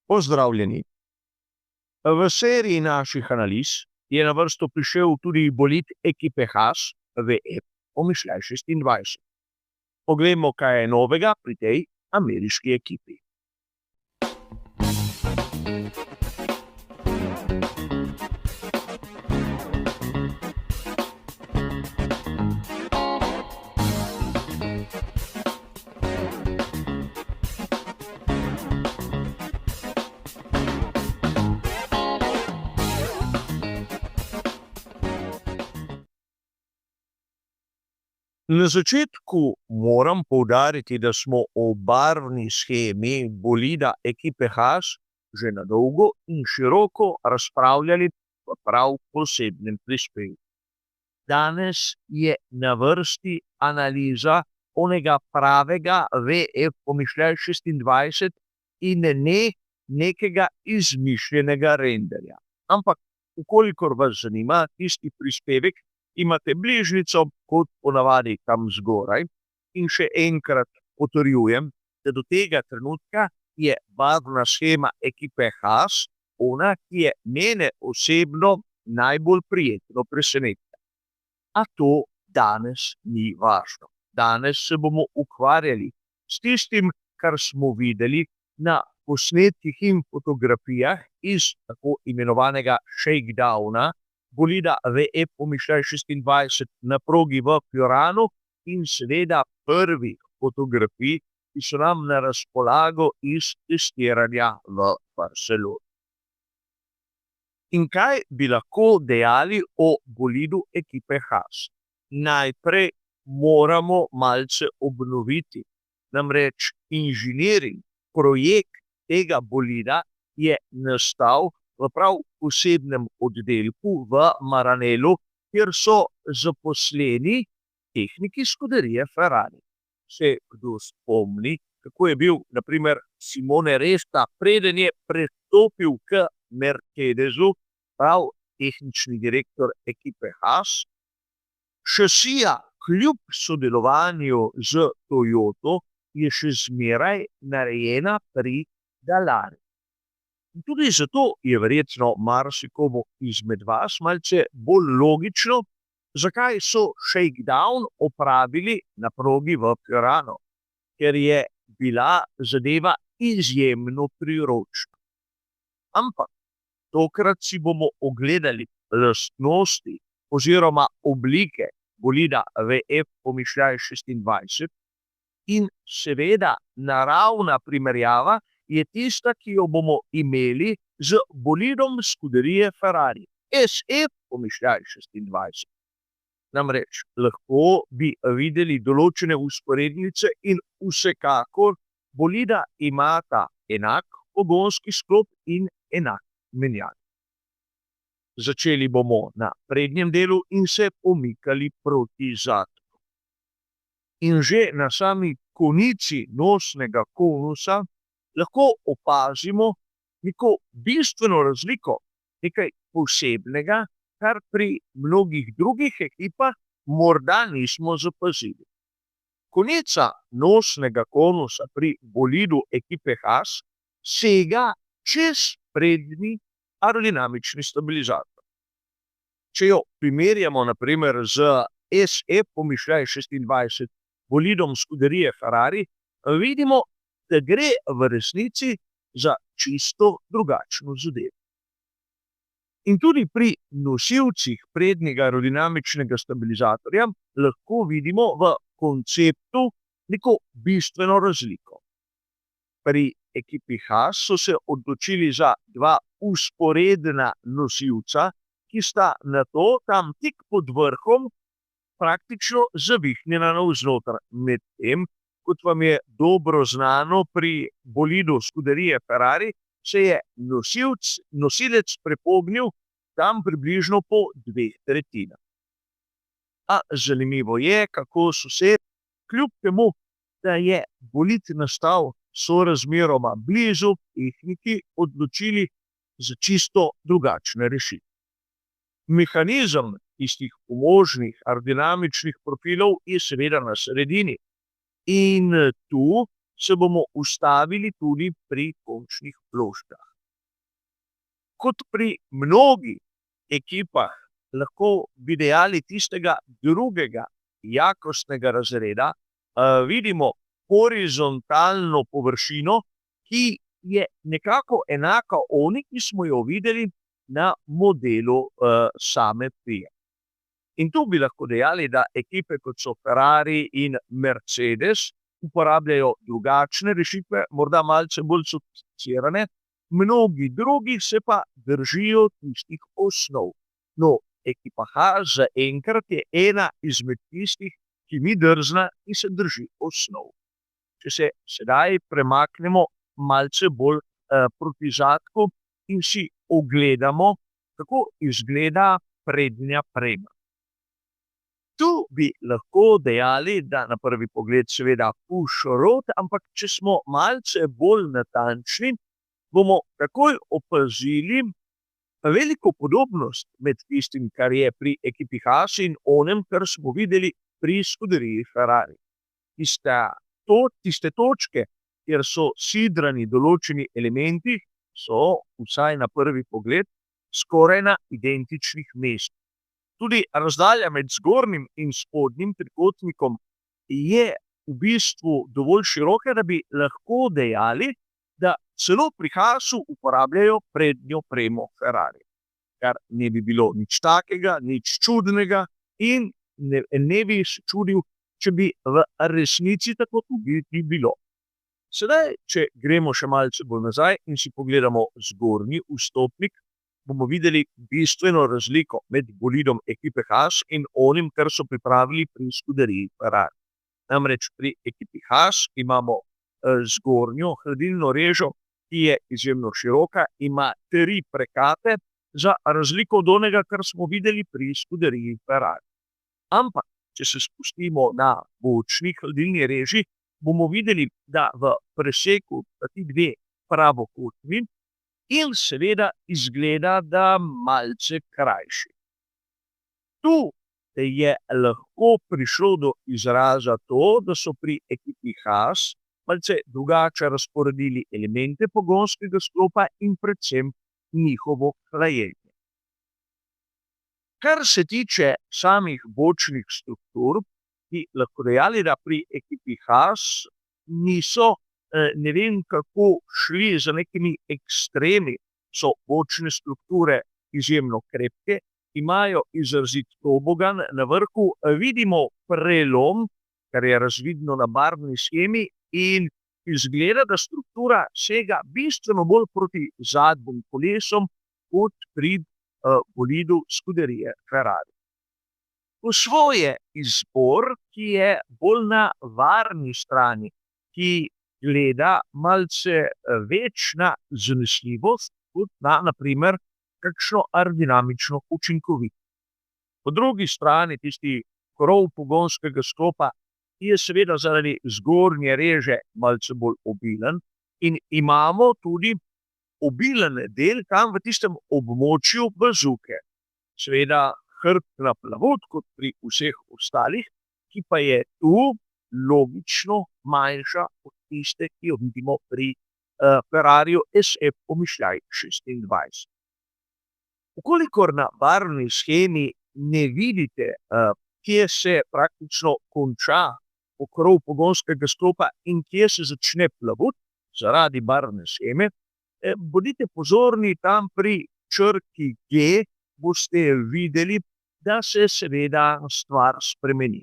Pozdravljeni. V seriji naših analiz je na vrsto prišel tudi bolid ekipe Haas VF Pomišljaj 26. Poglejmo, kaj je novega pri tej ameriški ekipi. Na začetku moram poudariti, da smo o barvni shemi bolida ekipe Haas že na dolgo in široko razpravljali v prav posebnem prispevku. Danes je na vrsti analiza onega pravega VF Pomišljaj 26 in ne nekega izmišljenega renderja. Ampak, ukolikor vas zanima tisti prispevek, imate bližnjico, kot ponavadi tam zgoraj, in še enkrat potrjujem, da do tega trenutka je barvna shema ekipe Haas ona, ki je mene osebno najbolj prijetno presenetila. A to danes ni važno. Danes se bomo ukvarjali s tistim, kar smo videli na posnetkih in fotografijah iz tako imenovanega shakedowna bolida VF Pomišljaj 26 na progi v Pioranu in seveda prvih fotografij, ki so nam na razpolago iz testiranja v Barceloni. In kaj bi lahko dejali o bolidu ekipe Haas? Najprej moramo malce obnoviti. Namreč inženiring, projekt tega bolida je nastal v prav posebnem oddelku v Maranellu, kjer so zaposleni tehniki Scuderie Ferrari. Se kdo spomni, kako je bil, na primer, Simone Resta, preden je prestopil k Mercedesu, prav tehnični direktor ekipe Haas. Šasija, kljub sodelovanju z Toyoto, je še zmeraj narejena pri Dallara. Tudi zato je verjetno marsikomu izmed vas malce bolj logično, zakaj so shakedown opravili na progi v Pioranu, ker je bila zadeva izjemno priročna. Ampak tokrat si bomo ogledali lastnosti oziroma oblike bolida VF Pomišljaj 26 in seveda naravna primerjava je tista, ki jo bomo imeli z bolidom Scuderie Ferrari, SF Pomišljaj 26. Namreč lahko bi videli določene vzporednice in vsekakor bolida imata enak pogonski sklop in enak menjalnik. Začeli bomo na prednjem delu in se pomikali proti zadku. In že na sami konici nosnega konusa lahko opazimo neko bistveno razliko, nekaj posebnega, kar pri mnogih drugih ekipah morda nismo zapazili. Konica nosnega konusa pri bolidu ekipe Haas sega čez prednji aerodinamični stabilizator. Če jo primerjamo na primer z SF Pomišljaj 26 bolidom Scuderie Ferrari, vidimo, da gre v resnici za čisto drugačno zadevo. In tudi pri nosilcih prednjega aerodinamičnega stabilizatorja lahko vidimo v konceptu neko bistveno razliko. Pri ekipi Haas so se odločili za dva vzporedna nosilca, ki sta nato tam tik pod vrhom praktično zavihnjena navznoter, medtem kot vam je dobro znano, pri bolidu Scuderie Ferrari se je nosilec prepognil tam približno po 2/3. A zanimivo je, kako so se, kljub temu, da je bolid nastal sorazmeroma blizu, tehniki odločili za čisto drugačne rešitve. Mehanizem tistih pomožnih aerodinamičnih profilov je seveda na sredini. In tu se bomo ustavili tudi pri končnih ploščah. Kot pri mnogih ekipah, lahko bi dejali tistega drugega jakostnega razreda, vidimo horizontalno površino, ki je nekako enaka oni, ki smo jo videli na modelu, same Fie. In tu bi lahko dejali, da ekipe, kot so Ferrari in Mercedes, uporabljajo drugačne rešitve, morda malce bolj sofisticirane, mnogi drugi se pa držijo tistih osnov. No, ekipa Haas zaenkrat je ena izmed tistih, ki ni drzna in se drži osnov. Če se sedaj premaknemo malce bolj, proti zadku in si ogledamo, kako izgleda prednja prema. Tu bi lahko dejali, da na prvi pogled seveda push-rod, ampak če smo malce bolj natančni, bomo takoj opazili veliko podobnost med tistim, kar je pri ekipi Haas in onem, kar smo videli pri Scuderii Ferrari. Tiste točke, kjer so sidrani določeni elementi, so, vsaj na prvi pogled, skoraj na identičnih mestih. Tudi razdalja med zgornjim in spodnjim trikotnikom je v bistvu dovolj široka, da bi lahko dejali, da celo pri Haasu uporabljajo prednjo premo Ferrari. Kar ne bi bilo nič takega, nič čudnega in ne bi se čudil, če bi v resnici tako tudi bilo. Sedaj, če gremo še malce bolj nazaj in si pogledamo zgornji vstopnik, bomo videli bistveno razliko med bolidom ekipe Haas in onim, kar so pripravili pri Scuderii Ferrari. Namreč pri ekipi Haas imamo zgornjo hladilno režo, ki je izjemno široka, ima 3 prekate, za razliko od onega, kar smo videli pri Scuderii Ferrari. Ampak, če se spustimo na bočni hladilni reži, bomo videli, da v preseku ti 2 pravokotni in seveda izgleda, da malce krajši. Tu je lahko prišlo do izraza to, da so pri ekipi Haas malce drugače razporedili elemente pogonskega sklopa in predvsem njihovo hlajenje. Kar se tiče samih bočnih struktur, bi lahko dejali, da pri ekipi Haas niso ne vem kako šli za nekimi ekstremi, so bočne strukture izjemno krepke, imajo izrazit tobogan, na vrhu vidimo prelom, kar je razvidno na barvni shemi in izgleda, da struktura sega bistveno bolj proti zadnjim kolesom kot pri bolidu Scuderie Ferrari. Po svoje izbor, ki je bolj na varni strani, ki gleda malce več na zanesljivost, kot na primer, kakšno aerodinamično učinkovitost. Po drugi strani tisti krov pogonskega sklopa je seveda zaradi zgornje reže malce bolj obilen in imamo tudi obilen del tam v tistem območju bazuke. Seveda hrbtna plavut, kot pri vseh ostalih, ki pa je tu logično manjša od tiste, ki jo vidimo pri Ferrariju SF pomišljaj 26. Vkolikor na barvni shemi ne vidite, kje se praktično konča pokrov pogonskega sklopa in kje se začne plavut zaradi barvne sheme, bodite pozorni tam pri črki G, boste videli, da se seveda stvar spremeni.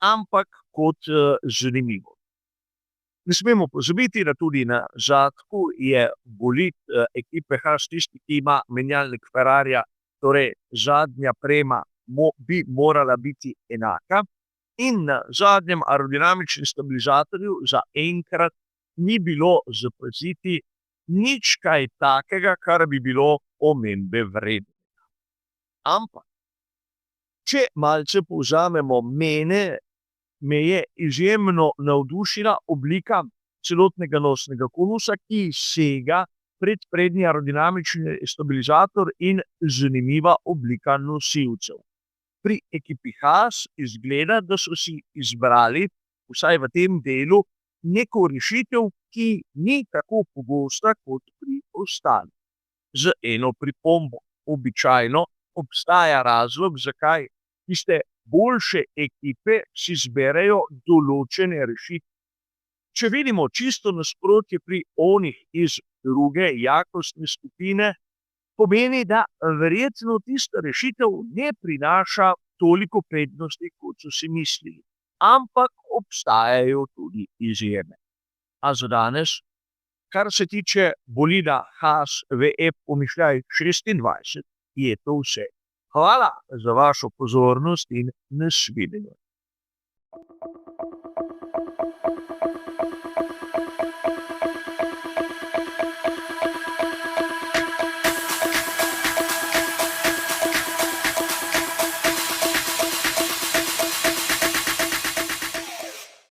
Ampak kot zanimivo. Ne smemo pozabiti, da tudi na zadku je bolid ekipe Haas tisti, ki ima menjalnik Ferrarija, torej zadnja prema bi morala biti enaka in na zadnjem aerodinamičnem stabilizatorju zaenkrat ni bilo zapaziti nič kaj takega, kar bi bilo omembe vredno. Ampak, če malce povzamemo me je izjemno navdušila oblika celotnega nosnega konusa, ki sega pred prednji aerodinamični stabilizator in zanimiva oblika nosilcev. Pri ekipi Haas izgleda, da so si izbrali, vsaj v tem delu, neko rešitev, ki ni tako pogosta kot pri ostalih. Z eno pripombo. Običajno obstaja razlog, zakaj tiste boljše ekipe si zberejo določene rešitve. Če vidimo čisto nasprotje pri onih iz druge jakostne skupine, pomeni, da verjetno tista rešitev ne prinaša toliko prednosti, kot so si mislili. Ampak obstajajo tudi izjeme. A za danes, kar se tiče bolida Haas VE Pomišljaj 26, je to vse. Hvala za vašo pozornost in nasvidenje.